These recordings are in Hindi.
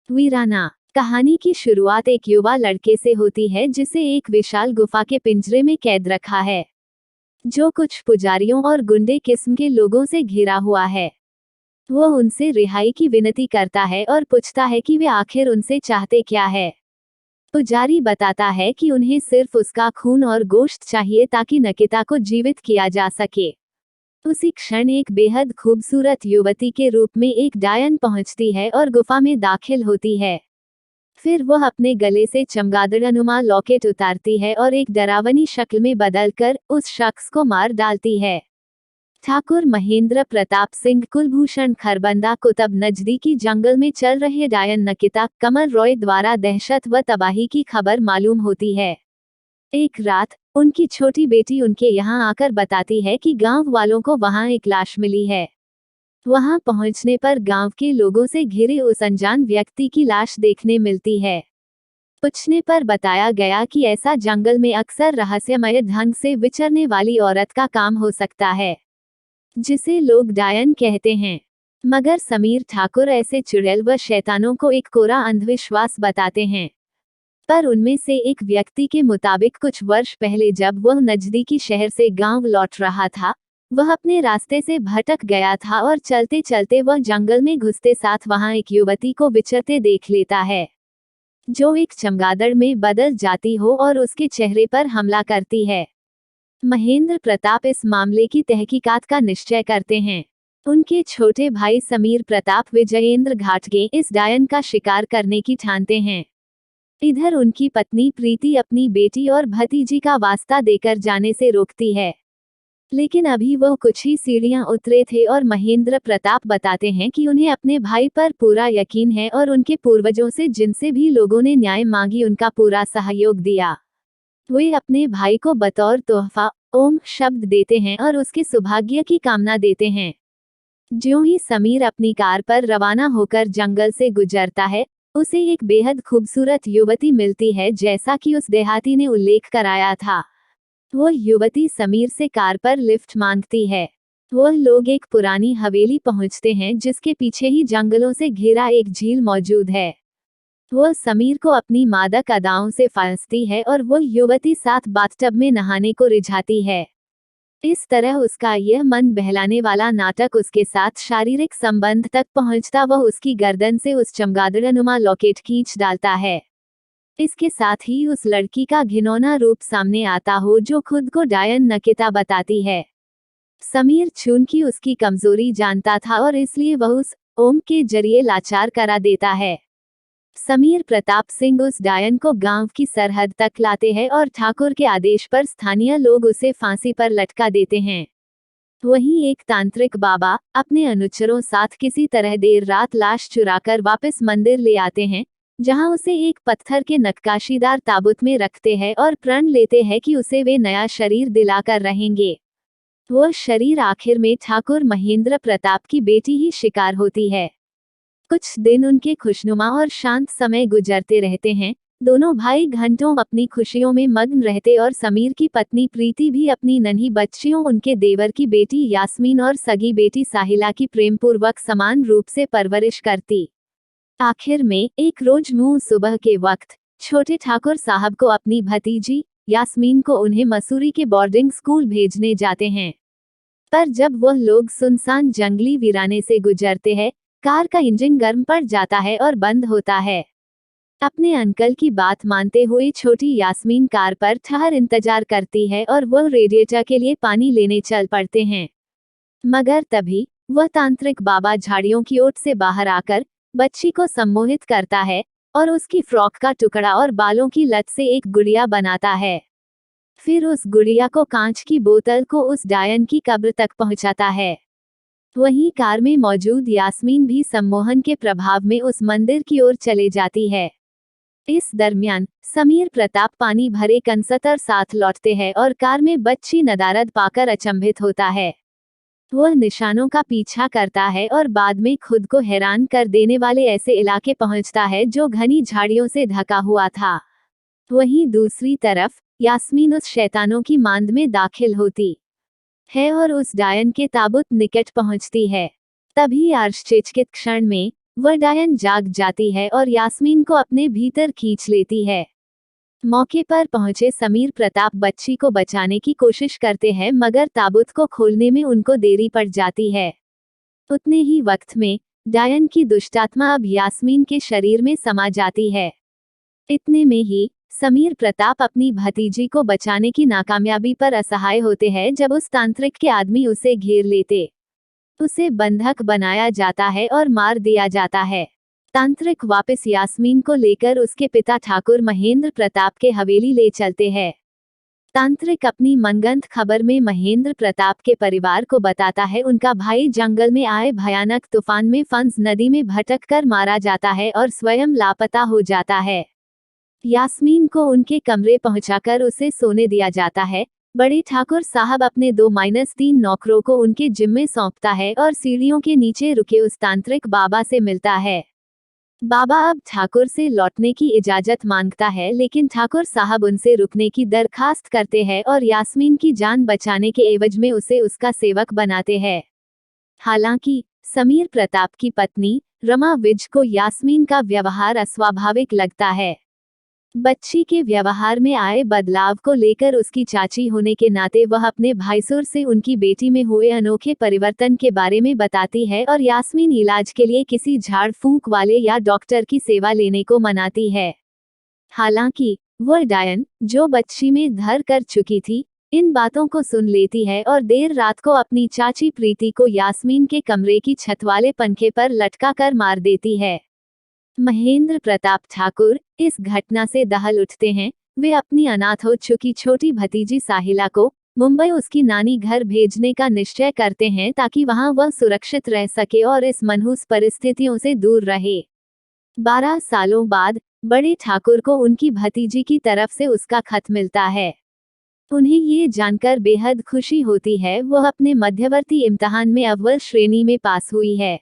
वीराना। कहानी की शुरुआत एक युवा लड़के से होती है जिसे एक विशाल गुफा के पिंजरे में कैद रखा है, जो कुछ पुजारियों और गुंडे किस्म के लोगों से घिरा हुआ है। वो उनसे रिहाई की विनती करता है और पूछता है कि वे आखिर उनसे चाहते क्या है। पुजारी बताता है कि उन्हें सिर्फ उसका खून और गोश्त चाहिए ताकि नकिता को जीवित किया जा सके। उसी क्षण एक बेहद खूबसूरत युवती के रूप में एक डायन पहुंचती है और गुफा में दाखिल होती है। फिर वह अपने गले से चमगादड़नुमा लॉकेट उतारती है और एक डरावनी शक्ल में बदलकर उस शख्स को मार डालती है। ठाकुर महेंद्र प्रताप सिंह कुलभूषण खरबंदा कुतुब नजदीकी जंगल में चल रहे डायन नकिता कमल रॉय द्वारा दहशत व तबाही की खबर मालूम होती है। एक रात उनकी छोटी बेटी उनके यहाँ आकर बताती है कि गांव वालों को वहां एक लाश मिली है। वहां पहुंचने पर गांव के लोगों से घिरे उस अनजान व्यक्ति की लाश देखने मिलती है। पूछने पर बताया गया कि ऐसा जंगल में अक्सर रहस्यमय ढंग से विचरने वाली औरत का काम हो सकता है, जिसे लोग डायन कहते हैं। मगर समीर ठाकुर ऐसे चुड़ैल व शैतानों को एक कोरा अंधविश्वास बताते हैं। पर उनमें से एक व्यक्ति के मुताबिक कुछ वर्ष पहले जब वह नजदीकी शहर से गांव लौट रहा था, वह अपने रास्ते से भटक गया था और चलते चलते वह जंगल में घुसते साथ वहां एक युवती को विचरते देख लेता है, जो एक चमगादड़ में बदल जाती हो और उसके चेहरे पर हमला करती है। महेंद्र प्रताप इस मामले की तहकीकात का निश्चय करते हैं। उनके छोटे भाई समीर प्रताप विजयेंद्र घाटगे इस डायन का शिकार करने की ठानते हैं। इधर उनकी पत्नी प्रीति अपनी बेटी और भतीजी का वास्ता देकर जाने से रोकती है, लेकिन अभी वह कुछ ही सीढ़ियां उतरे थे और महेंद्र प्रताप बताते हैं कि उन्हें अपने भाई पर पूरा यकीन है और उनके पूर्वजों से जिनसे भी लोगों ने न्याय मांगी उनका पूरा सहयोग दिया। वे अपने भाई को बतौर तोहफा ओम शब्द देते हैं और उसके सौभाग्य की कामना देते हैं। ज्यों ही समीर अपनी कार पर रवाना होकर जंगल से गुजरता है, उसे एक बेहद खूबसूरत युवती मिलती है, जैसा कि उस देहाती ने उल्लेख कराया था। वह युवती समीर से कार पर लिफ्ट मांगती है। वह लोग एक पुरानी हवेली पहुंचते हैं जिसके पीछे ही जंगलों से घिरा एक झील मौजूद है। वह समीर को अपनी मादक अदाओं से फांसती है और वह युवती साथ बाथटब में नहाने को रिझाती है। इस तरह उसका यह मन बहलाने वाला नाटक उसके साथ शारीरिक संबंध तक पहुंचता वह उसकी गर्दन से उस चमगादड़नुमा लॉकेट खींच डालता है। इसके साथ ही उस लड़की का घिनौना रूप सामने आता हो जो खुद को डायन नकिता बताती है। समीर चूंकि उसकी कमजोरी जानता था और इसलिए वह उस ओम के जरिए लाचार करा देता है। समीर प्रताप सिंह उस डायन को गांव की सरहद तक लाते हैं और ठाकुर के आदेश पर स्थानीय लोग उसे फांसी पर लटका देते हैं। वहीं एक तांत्रिक बाबा अपने अनुचरों साथ किसी तरह देर रात लाश चुराकर वापस मंदिर ले आते हैं, जहां उसे एक पत्थर के नक्काशीदार ताबूत में रखते हैं और प्रण लेते हैं कि उसे वे नया शरीर दिलाकर रहेंगे। वह शरीर आखिर में ठाकुर महेंद्र प्रताप की बेटी ही शिकार होती है। कुछ दिन उनके खुशनुमा और शांत समय गुजरते रहते हैं। दोनों भाई घंटों अपनी खुशियों में मग्न रहते और समीर की पत्नी प्रीति भी अपनी नन्ही बच्चियों उनके देवर की बेटी यास्मीन और सगी बेटी साहिला की प्रेमपूर्वक समान रूप से परवरिश करती। आखिर में एक रोज सुबह के वक्त छोटे ठाकुर साहब को अपनी भतीजी यास्मीन को उन्हें मसूरी के बोर्डिंग स्कूल भेजने जाते हैं। पर जब वह लोग सुनसान जंगली वीराने से गुजरते हैं, कार का इंजन गर्म पड़ जाता है और बंद होता है। अपने अंकल की बात मानते हुए छोटी यास्मीन कार पर ठहर इंतजार करती है और वह रेडिएटर के लिए पानी लेने चल पड़ते हैं। मगर तभी वह तांत्रिक बाबा झाड़ियों की ओट से बाहर आकर बच्ची को सम्मोहित करता है और उसकी फ्रॉक का टुकड़ा और बालों की लट से एक गुड़िया बनाता है। फिर उस गुड़िया को कांच की बोतल को उस डायन की कब्र तक पहुंचाता है। वहीं कार में मौजूद यास्मीन भी सम्मोहन के प्रभाव में उस मंदिर की ओर चले जाती है। इस दरमियान समीर प्रताप पानी भरे कंसतर साथ लौटते हैं और कार में बच्ची नदारद पाकर अचंभित होता है। वह निशानों का पीछा करता है और बाद में खुद को हैरान कर देने वाले ऐसे इलाके पहुंचता है जो घनी झाड़ियों से ढका हुआ था। वहीं दूसरी तरफ यास्मीन उस शैतानों की मांद में दाखिल होती है और उस डायन के ताबूत निकट पहुंचती है। तभी आश्चर्यचकित क्षण में वह डायन जाग जाती है और यास्मीन को अपने भीतर खींच लेती है। मौके पर पहुंचे समीर प्रताप बच्ची को बचाने की कोशिश करते हैं, मगर ताबूत को खोलने में उनको देरी पड़ जाती है। उतने ही वक्त में डायन की दुष्टात्मा अब यास्मीन के शरीर में समा जाती है। इतने में ही समीर प्रताप अपनी भतीजी को बचाने की नाकामयाबी पर असहाय होते हैं जब उस तांत्रिक के आदमी उसे घेर लेते। उसे बंधक बनाया जाता है और मार दिया जाता है। तांत्रिक वापस यास्मीन को लेकर उसके पिता ठाकुर महेंद्र प्रताप के हवेली ले चलते हैं। तांत्रिक अपनी मनगंत खबर में महेंद्र प्रताप के परिवार को बताता है उनका भाई जंगल में आए भयानक तूफान में फंस नदी में भटक कर मारा जाता है और स्वयं लापता हो जाता है। यास्मीन को उनके कमरे पहुंचाकर उसे सोने दिया जाता है। बड़े ठाकुर साहब अपने 2-3 नौकरों को उनके जिम्मे सौंपता है और सीढ़ियों के नीचे रुके उस तांत्रिक बाबा से मिलता है। बाबा अब ठाकुर से लौटने की इजाजत मांगता है, लेकिन ठाकुर साहब उनसे रुकने की दरखास्त करते हैं और यास्मीन की जान बचाने के एवज में उसे उसका सेवक बनाते हैं। हालांकि समीर प्रताप की पत्नी रमा विज को यास्मीन का व्यवहार अस्वाभाविक लगता है। बच्ची के व्यवहार में आए बदलाव को लेकर उसकी चाची होने के नाते वह अपने भाईसुर से उनकी बेटी में हुए अनोखे परिवर्तन के बारे में बताती है और यास्मीन इलाज के लिए किसी झाड़ फूंक वाले या डॉक्टर की सेवा लेने को मनाती है। हालांकि वह डायन, जो बच्ची में धर कर चुकी थी, इन बातों को सुन लेती है और देर रात को अपनी चाची प्रीति को यास्मीन के कमरे की छत वाले पंखे पर लटका कर मार देती है। महेंद्र प्रताप ठाकुर इस घटना से दहल उठते हैं। वे अपनी अनाथ हो चुकी छोटी भतीजी साहिला को मुंबई उसकी नानी घर भेजने का निश्चय करते हैं ताकि वहां वह सुरक्षित रह सके और इस मनहूस परिस्थितियों से दूर रहे। 12 सालों बाद बड़े ठाकुर को उनकी भतीजी की तरफ से उसका खत मिलता है। उन्हें ये जानकर बेहद खुशी होती है वह अपने मध्यवर्ती इम्तिहान में अव्वल श्रेणी में पास हुई है।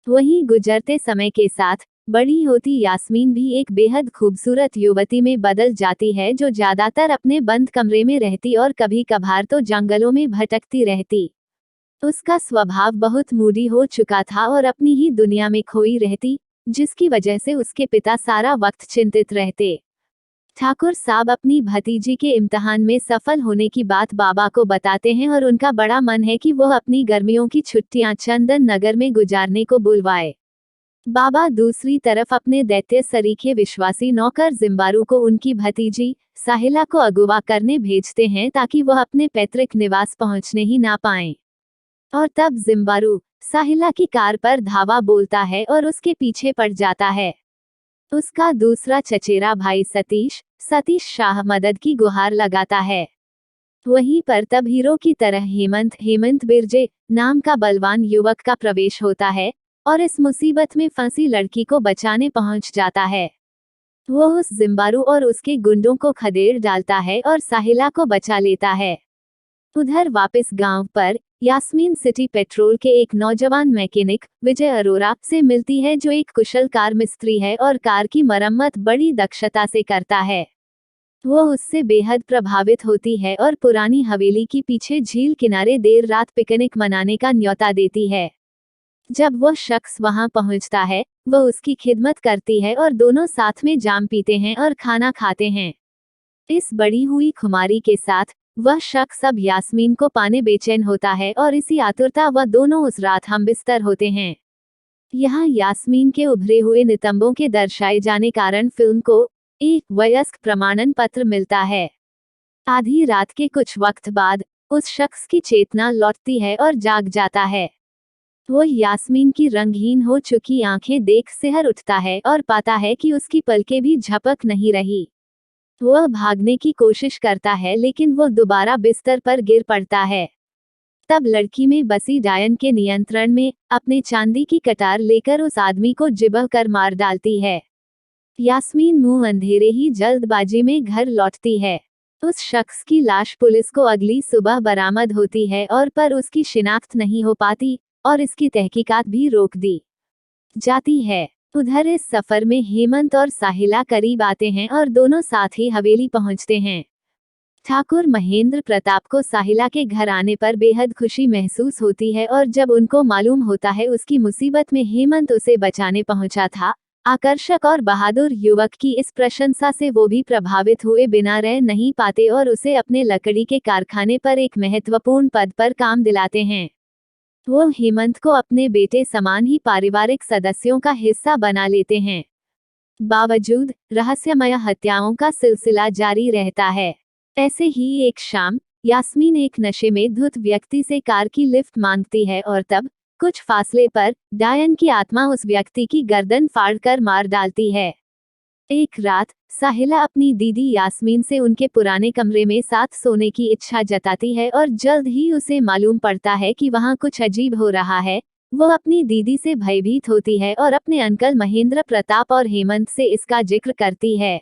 वहीं गुजरते समय के साथ बड़ी होती यास्मीन भी एक बेहद खूबसूरत युवती में बदल जाती है, जो ज्यादातर अपने बंद कमरे में रहती और कभी कभार तो जंगलों में भटकती रहती। उसका स्वभाव बहुत मूडी हो चुका था और अपनी ही दुनिया में खोई रहती, जिसकी वजह से उसके पिता सारा वक्त चिंतित रहते। ठाकुर साहब अपनी भतीजी के इम्तिहान में सफल होने की बात बाबा को बताते हैं और उनका बड़ा मन है कि वह अपनी गर्मियों की छुट्टियां चंदन नगर में गुजारने को बुलवाए। बाबा दूसरी तरफ अपने दैत्य सरीखे विश्वासी नौकर जिम्बारू को उनकी भतीजी साहिला को अगवा करने भेजते हैं ताकि वह अपने पैतृक निवास पहुंचने ही ना पाएं। और तब जिम्बारू साहिला की कार पर धावा बोलता है और उसके पीछे पड़ जाता है। उसका दूसरा चचेरा भाई सतीश शाह मदद की गुहार लगाता है। वहीं पर तब हीरो की तरह हेमंत बिरजे नाम का बलवान युवक का प्रवेश होता है और इस मुसीबत में फंसी लड़की को बचाने पहुंच जाता है। वो उस जिम्बारू और उसके गुंडों को खदेड़ डालता है और साहिला को बचा लेता है। उधर वापस गांव पर यास्मीन सिटी पेट्रोल के एक नौजवान मैकेनिक विजय अरोरा से मिलती है, जो एक कुशल कार मिस्त्री है और कार की मरम्मत बड़ी दक्षता से करता है। वो उससे बेहद प्रभावित होती है और पुरानी हवेली की पीछे झील किनारे देर रात पिकनिक मनाने का न्योता देती है। जब वह शख्स वहां पहुंचता है, वह उसकी खिदमत करती है और दोनों साथ में जाम पीते हैं और खाना खाते हैं। इस बढ़ी हुई खुमारी के साथ वह शख्स अब यास्मीन को पाने बेचैन होता है और इसी आतुरता वह दोनों उस रात हमबिस्तर होते हैं। यहाँ यास्मीन के उभरे हुए नितंबों के दर्शाए जाने कारण फिल्म को एक वयस्क प्रमाणन पत्र मिलता है। आधी रात के कुछ वक्त बाद उस शख्स की चेतना लौटती है और जाग जाता है। वह यास्मीन की रंगहीन हो चुकी आंखें देख सिहर उठता है और पाता है कि उसकी पलकें भी झपक नहीं रही। वह भागने की कोशिश करता है, लेकिन वह दोबारा बिस्तर पर गिर पड़ता है। तब लड़की में बसी डायन के नियंत्रण में अपने चांदी की कटार लेकर उस आदमी को जिबह कर मार डालती है। यास्मीन मुंह अंधेरे ही जल्दबाजी में घर लौटती है। उस शख्स की लाश पुलिस को अगली सुबह बरामद होती है और पर उसकी शिनाख्त नहीं हो पाती और इसकी तहकीकात भी रोक दी जाती है। उधर इस सफर में हेमंत और साहिला करीब आते हैं और दोनों साथ ही हवेली पहुंचते हैं। ठाकुर महेंद्र प्रताप को साहिला के घर आने पर बेहद खुशी महसूस होती है और जब उनको मालूम होता है उसकी मुसीबत में हेमंत उसे बचाने पहुंचा था, आकर्षक और बहादुर युवक की इस प्रशंसा से वो भी प्रभावित हुए बिना रह नहीं पाते और उसे अपने लकड़ी के कारखाने पर एक महत्वपूर्ण पद पर काम दिलाते हैं। वो हेमंत को अपने बेटे समान ही पारिवारिक सदस्यों का हिस्सा बना लेते हैं। बावजूद रहस्यमय हत्याओं का सिलसिला जारी रहता है। ऐसे ही एक शाम यास्मीन एक नशे में धुत व्यक्ति से कार की लिफ्ट मांगती है और तब कुछ फासले पर डायन की आत्मा उस व्यक्ति की गर्दन फाड़कर मार डालती है। एक रात साहिला अपनी दीदी यास्मीन से उनके पुराने कमरे में साथ सोने की इच्छा जताती है और जल्द ही उसे मालूम पड़ता है कि वहां कुछ अजीब हो रहा है। वो अपनी दीदी से भयभीत होती है और अपने अंकल महेंद्र प्रताप और हेमंत से इसका जिक्र करती है।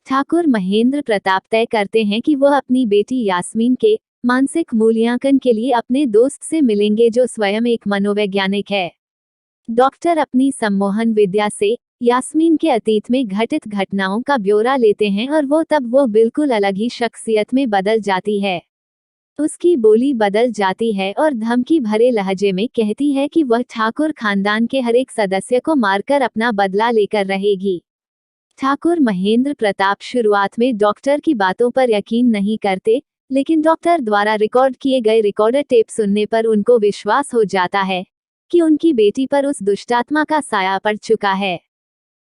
ठाकुर महेंद्र प्रताप तय करते हैं कि वह अपनी बेटी यास्मीन के मानसिक मूल्यांकन के लिए अपने दोस्त से मिलेंगे जो स्वयं एक मनोवैज्ञानिक है। डॉक्टर अपनी सम्मोहन विद्या से यास्मीन के अतीत में घटित घटनाओं का ब्यौरा लेते हैं और वो बिल्कुल अलग ही शख्सियत में बदल जाती है। उसकी बोली बदल जाती है और धमकी भरे लहजे में कहती है कि वह ठाकुर खानदान के हर एक सदस्य को मारकर अपना बदला लेकर रहेगी। ठाकुर महेंद्र प्रताप शुरुआत में डॉक्टर की बातों पर यकीन नहीं करते, लेकिन डॉक्टर द्वारा रिकॉर्ड किए गए रिकॉर्डर टेप सुनने पर उनको विश्वास हो जाता है कि उनकी बेटी पर उस दुष्टात्मा का साया पड़ चुका है।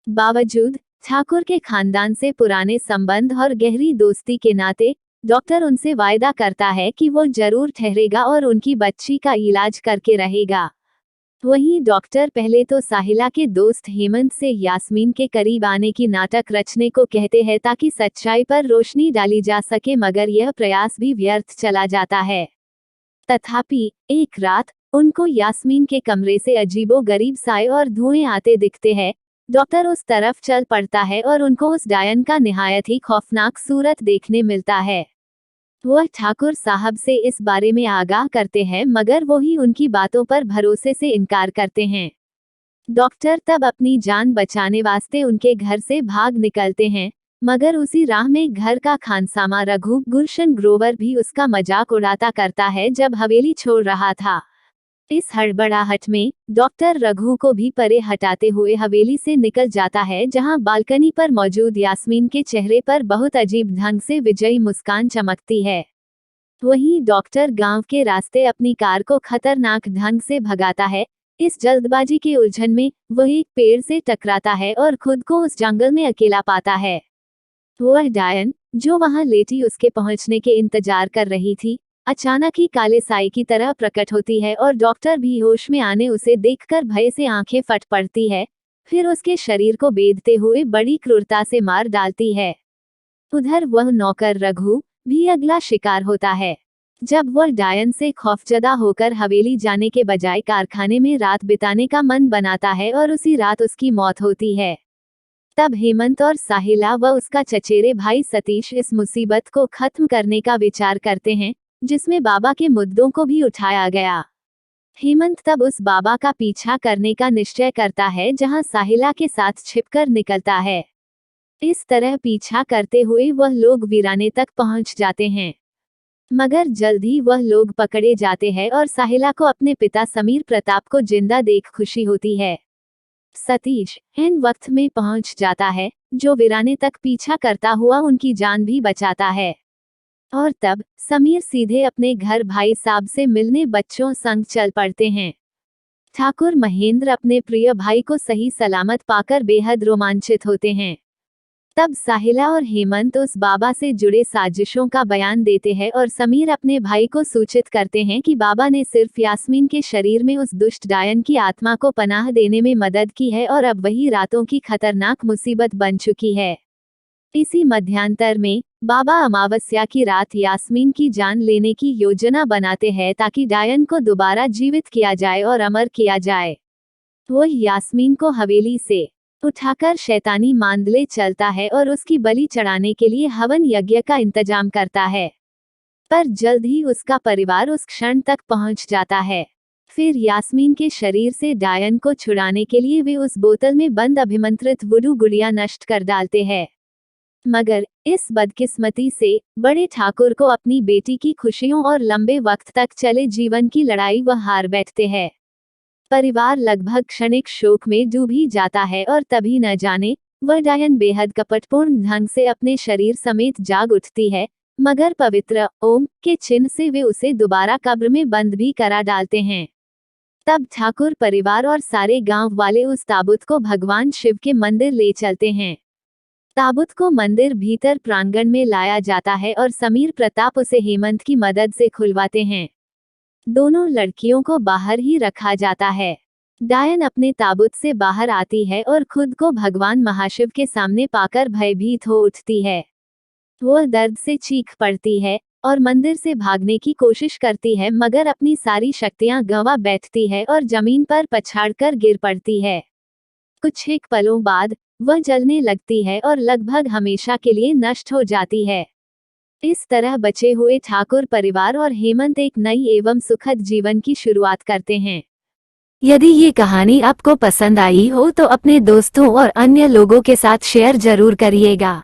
बावजूद ठाकुर के खानदान से पुराने संबंध और गहरी दोस्ती के नाते डॉक्टर उनसे वायदा करता है कि वो जरूर ठहरेगा और उनकी बच्ची का इलाज करके रहेगा। वहीं डॉक्टर पहले तो साहिला के दोस्त हेमंत से यास्मीन के करीब आने की नाटक रचने को कहते हैं ताकि सच्चाई पर रोशनी डाली जा सके, मगर यह प्रयास भी व्यर्थ चला जाता है। तथापि एक रात उनको यास्मीन के कमरे से अजीबोगरीब साए और धुएं आते दिखते हैं। डॉक्टर उस तरफ चल पड़ता है और उनको उस डायन का निहायत ही खौफनाक सूरत देखने मिलता है। वह ठाकुर साहब से इस बारे में आगाह करते हैं, मगर वो ही उनकी बातों पर भरोसे से इनकार करते हैं। डॉक्टर तब अपनी जान बचाने वास्ते उनके घर से भाग निकलते हैं, मगर उसी राह में घर का खानसामा रघु गुलशन ग्रोवर भी उसका मजाक उड़ाता करता है जब हवेली छोड़ रहा था। इस हड़बड़ाहट में डॉक्टर रघु को भी परे हटाते हुए हवेली से निकल जाता है, जहां बालकनी पर मौजूद यास्मीन के चेहरे पर बहुत अजीब ढंग से विजयी मुस्कान चमकती है। वहीं डॉक्टर गांव के रास्ते अपनी कार को खतरनाक ढंग से भगाता है। इस जल्दबाजी के उलझन में वह एक पेड़ से टकराता है और खुद को उस जंगल में अकेला पाता है। वह डायन जो वहां लेटी उसके पहुंचने के इंतजार कर रही थी, अचानक ही काले साए की तरह प्रकट होती है और डॉक्टर भी होश में आने उसे देखकर भय से आंखें फट पड़ती है। फिर उसके शरीर को बेधते हुए बड़ी क्रूरता से मार डालती है। उधर वह नौकर रघु भी अगला शिकार होता है। जब वह डायन से खौफजदा होकर हवेली जाने के बजाय कारखाने में रात बिताने का मन बनाता है और उसी रात उसकी मौत होती है। तब हेमंत और साहिला व उसका चचेरे भाई सतीश इस मुसीबत को खत्म करने का विचार करते हैं, जिसमें बाबा के मुद्दों को भी उठाया गया। हेमंत तब उस बाबा का पीछा करने का निश्चय करता है जहां साहिला के साथ छिपकर निकलता है। इस तरह पीछा करते हुए वह लोग वीराने तक पहुंच जाते हैं, मगर जल्द ही वह लोग पकड़े जाते हैं और साहिला को अपने पिता समीर प्रताप को जिंदा देख खुशी होती है। सतीश इन वक्त में पहुंच जाता है, जो वीराने तक पीछा करता हुआ उनकी जान भी बचाता है। और तब समीर सीधे अपने घर भाई साहब से मिलने बच्चों संग चल पड़ते हैं। ठाकुर महेंद्र अपने प्रिय भाई को सही सलामत पाकर बेहद रोमांचित होते हैं। तब साहिला और हेमंत उस बाबा से जुड़े साजिशों का बयान देते हैं और समीर अपने भाई को सूचित करते हैं कि बाबा ने सिर्फ यास्मीन के शरीर में उस दुष्ट डायन की आत्मा को पनाह देने में मदद की है और अब वही रातों की खतरनाक मुसीबत बन चुकी है। इसी मध्यांतर में बाबा अमावस्या की रात यास्मीन की जान लेने की योजना बनाते हैं ताकि डायन को दोबारा जीवित किया जाए और अमर किया जाए। वह यास्मीन को हवेली से उठाकर शैतानी मांदले चलता है और उसकी बलि चढ़ाने के लिए हवन यज्ञ का इंतजाम करता है। पर जल्द ही उसका परिवार उस क्षण तक पहुंच जाता है। फिर यास्मीन के शरीर से डायन को छुड़ाने के लिए वे उस बोतल में बंद अभिमंत्रित वुडू गुड़िया नष्ट कर डालते हैं। मगर इस बदकिस्मती से बड़े ठाकुर को अपनी बेटी की खुशियों और लंबे वक्त तक चले जीवन की लड़ाई वह हार बैठते हैं। परिवार लगभग क्षणिक शोक में डूब ही जाता है और तभी न जाने वह डायन बेहद कपटपूर्ण ढंग से अपने शरीर समेत जाग उठती है, मगर पवित्र ओम के चिन्ह से वे उसे दोबारा कब्र में बंद भी करा डालते हैं। तब ठाकुर परिवार और सारे गांव वाले उस ताबूत को भगवान शिव के मंदिर ले चलते हैं। ताबूत को मंदिर भीतर प्रांगण में लाया जाता है और समीर प्रताप उसे हेमंत की मदद से खुलवाते हैं। दोनों लड़कियों को बाहर ही रखा जाता है। डायन अपने ताबूत से बाहर आती है और खुद को भगवान महाशिव के सामने पाकर भयभीत हो उठती है। वह दर्द से चीख पड़ती है और मंदिर से भागने की कोशिश करती है, मगर अपनी सारी शक्तियां गंवा बैठती है और जमीन पर पछाड़कर गिर पड़ती है। कुछ एक पलों बाद वह जलने लगती है और लगभग हमेशा के लिए नष्ट हो जाती है। इस तरह बचे हुए ठाकुर परिवार और हेमंत एक नई एवं सुखद जीवन की शुरुआत करते हैं। यदि ये कहानी आपको पसंद आई हो तो अपने दोस्तों और अन्य लोगों के साथ शेयर जरूर करिएगा।